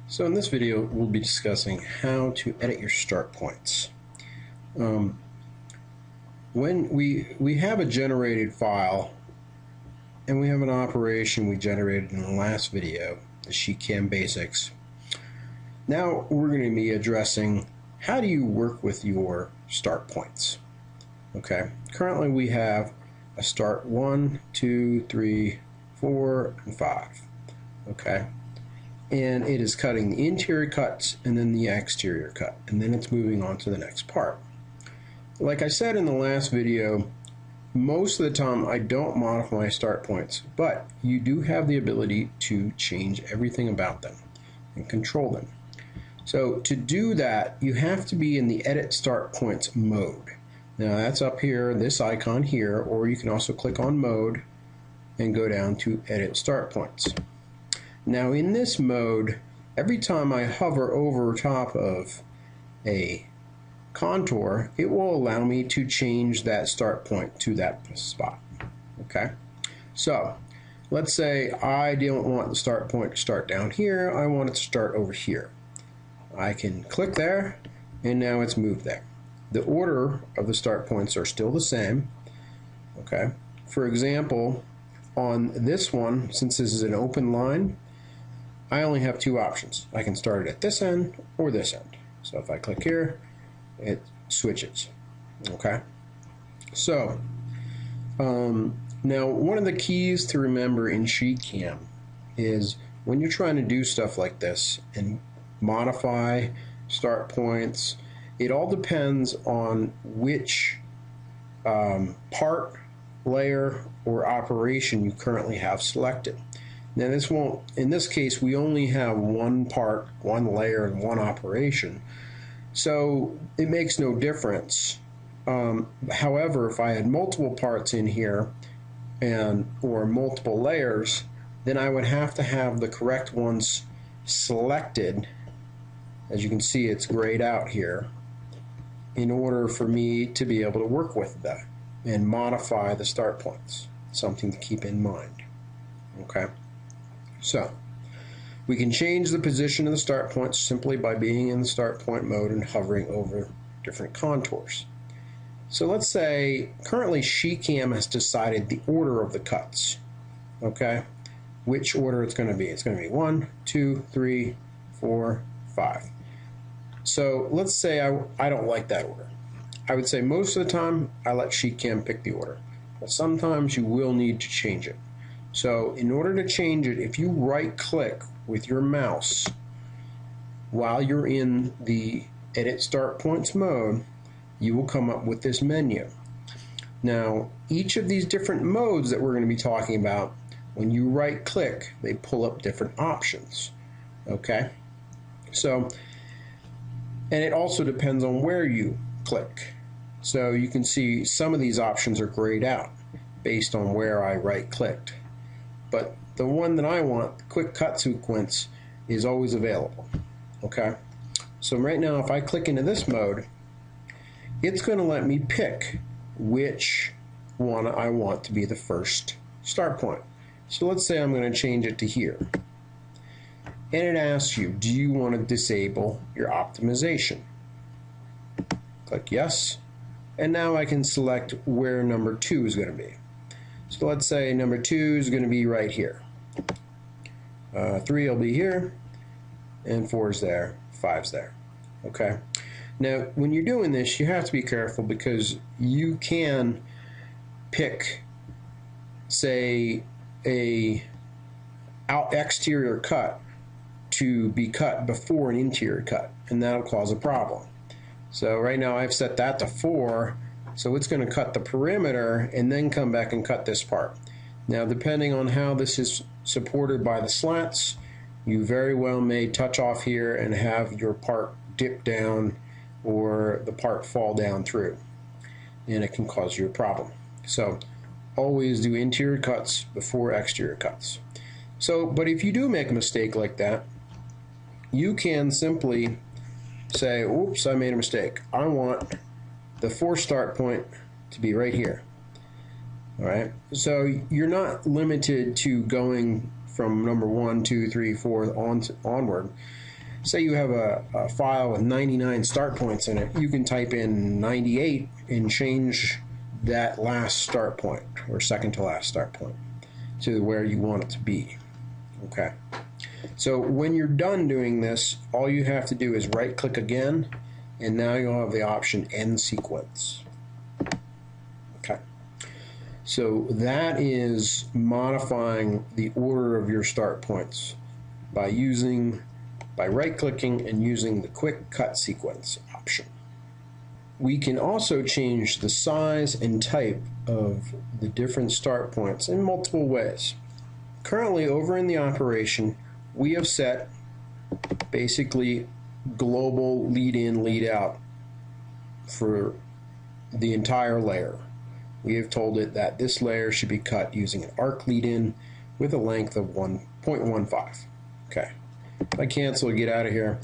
So in this video, we'll be discussing how to edit your start points. When we have a generated file and we have an operation we generated in the last video, the sheetcam basics, now we're going to be addressing how do you work with your start points. Okay, currently we have a start 1, 2, 3, 4, and 5. Okay. And it is cutting the interior cuts and then the exterior cut, and then it's moving on to the next part. Like I said in the last video, most of the time I don't modify my start points, but you do have the ability to change everything about them and control them. So to do that, you have to be in the edit start points mode. Now that's up here, this icon here, or you can also click on mode and go down to edit start points. Now in this mode, every time I hover over top of a contour, it will allow me to change that start point to that spot. Okay, so let's say I don't want the start point to start down here, I want it to start over here. I can click there and now it's moved there. The order of the start points are still the same. Okay, for example, on this one, since this is an open line, I only have two options. I can start it at this end or this end. So if I click here, it switches. Okay. So now one of the keys to remember in sheetcam is when you're trying to do stuff like this and modify start points, it all depends on which part, layer, or operation you currently have selected. Now this won't, in this case, we only have one part, one layer, and one operation. So it makes no difference. However, if I had multiple parts in here or multiple layers, then I would have to have the correct ones selected. As you can see, it's grayed out here in order for me to be able to work with that and modify the start points. Something to keep in mind. Okay. So, we can change the position of the start points simply by being in the start point mode and hovering over different contours. So let's say currently sheetcam has decided the order of the cuts. Okay, which order it's going to be. It's going to be 1, 2, 3, 4, 5. So let's say I don't like that order. I would say most of the time I let sheetcam pick the order, but sometimes you will need to change it. So in order to change it, if you right click with your mouse while you're in the edit start points mode, you will come up with this menu. Now each of these different modes that we're going to be talking about, when you right click, they pull up different options. Okay, so, and it also depends on where you click. So you can see some of these options are grayed out based on where I right clicked. But the one that I want, the quick cut sequence, is always available. Okay, so right now if I click into this mode, it's going to let me pick which one I want to be the first start point. So let's say I'm going to change it to here. And it asks you, do you want to disable your optimization? Click yes. And now I can select where number 2 is going to be. So let's say number 2 is going to be right here. 3 will be here, and 4 is there, 5's there. Okay. Now, when you're doing this, you have to be careful because you can pick, say, a exterior cut to be cut before an interior cut, and that'll cause a problem. So right now I've set that to 4. So it's going to cut the perimeter and then come back and cut this part. Now depending on how this is supported by the slats, you very well may touch off here and have your part dip down or the part fall down through, and it can cause you a problem. So always do interior cuts before exterior cuts. So, but if you do make a mistake like that, you can simply say, oops, I made a mistake. I want the 4 start point to be right here. All right, so you're not limited to going from number 1, 2, 3, 4 onward. say you have a file with 99 start points in it, you can type in 98 and change that last start point, or second to last start point, to where you want it to be. Okay. So when you're done doing this, all you have to do is right click again, and now you'll have the option End Sequence. Okay. So that is modifying the order of your start points by right clicking and using the Quick Cut Sequence option. We can also change the size and type of the different start points in multiple ways. Currently, over in the operation, we have set basically global lead in, lead out for the entire layer. We have told it that this layer should be cut using an arc lead in with a length of 1.15. Okay. If I cancel, get out of here.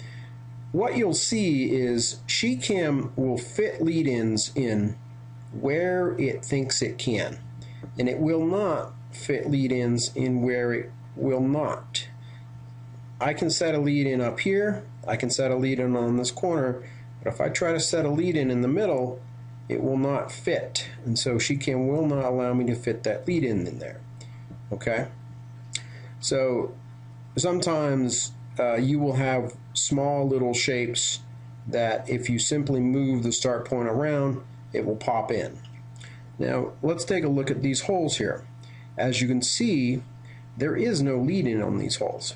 What you'll see is sheetcam will fit lead-ins in where it thinks it can, and it will not fit lead-ins in where it will not. I can set a lead-in up here, I can set a lead-in on this corner, but if I try to set a lead-in in the middle, it will not fit, and so sheetcam will not allow me to fit that lead-in in there. Okay? So sometimes you will have small little shapes that if you simply move the start point around, it will pop in. Now let's take a look at these holes here. As you can see, there is no lead-in on these holes.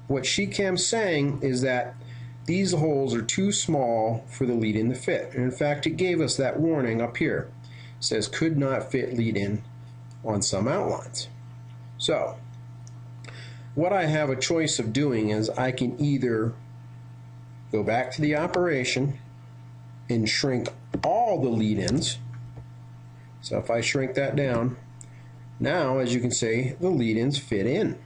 What sheetcam's saying is that these holes are too small for the lead-in to fit. And in fact, it gave us that warning up here. It says could not fit lead-in on some outlines. So what I have a choice of doing is I can either go back to the operation and shrink all the lead-ins. So if I shrink that down, now as you can see, the lead-ins fit in.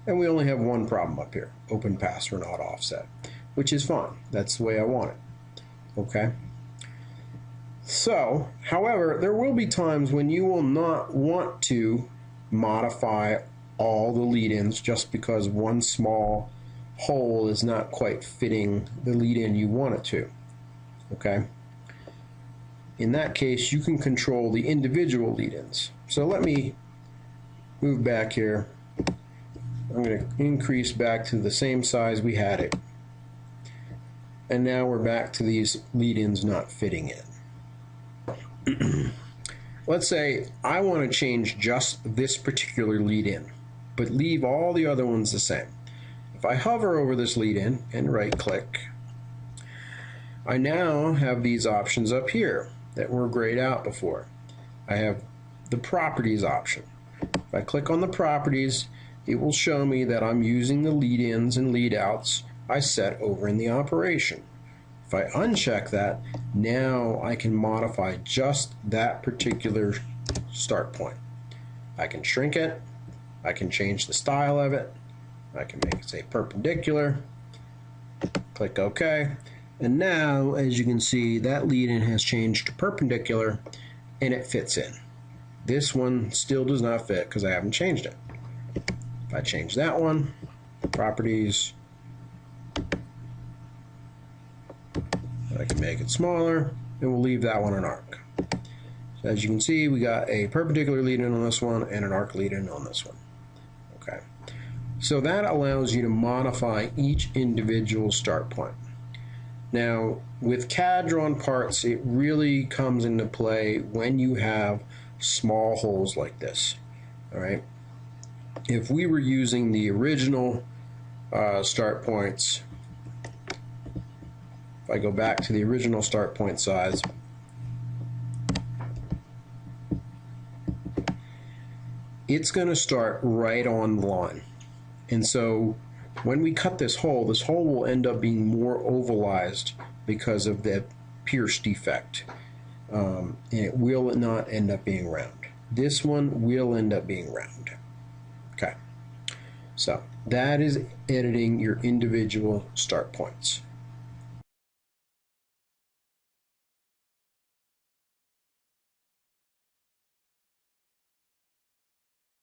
And we only have one problem up here, open pass or not offset, which is fine. That's the way I want it. Okay? So, however, there will be times when you will not want to modify all the lead-ins just because one small hole is not quite fitting the lead-in you want it to. Okay? In that case, you can control the individual lead-ins. So let me move back here. I'm going to increase back to the same size we had it. And now we're back to these lead-ins not fitting in. Let's say I want to change just this particular lead-in, but leave all the other ones the same. If I hover over this lead-in and right click, I now have these options up here that were grayed out before. I have the properties option. If I click on the properties, it will show me that I'm using the lead-ins and lead-outs I set over in the operation. If I uncheck that, now I can modify just that particular start point. I can shrink it, I can change the style of it, I can make it say perpendicular, click OK, and now as you can see that lead-in has changed to perpendicular and it fits in. This one still does not fit because I haven't changed it. If I change that one, properties, I can make it smaller, and we'll leave that one an arc. So as you can see, we got a perpendicular lead-in on this one and an arc lead-in on this one. Okay. So that allows you to modify each individual start point. Now, with CAD drawn parts, it really comes into play when you have small holes like this. All right. If we were using the original start points, if I go back to the original start point size, it's going to start right on the line. And so when we cut this hole will end up being more ovalized because of the pierce defect. And it will not end up being round. This one will end up being round. Okay. So that is editing your individual start points.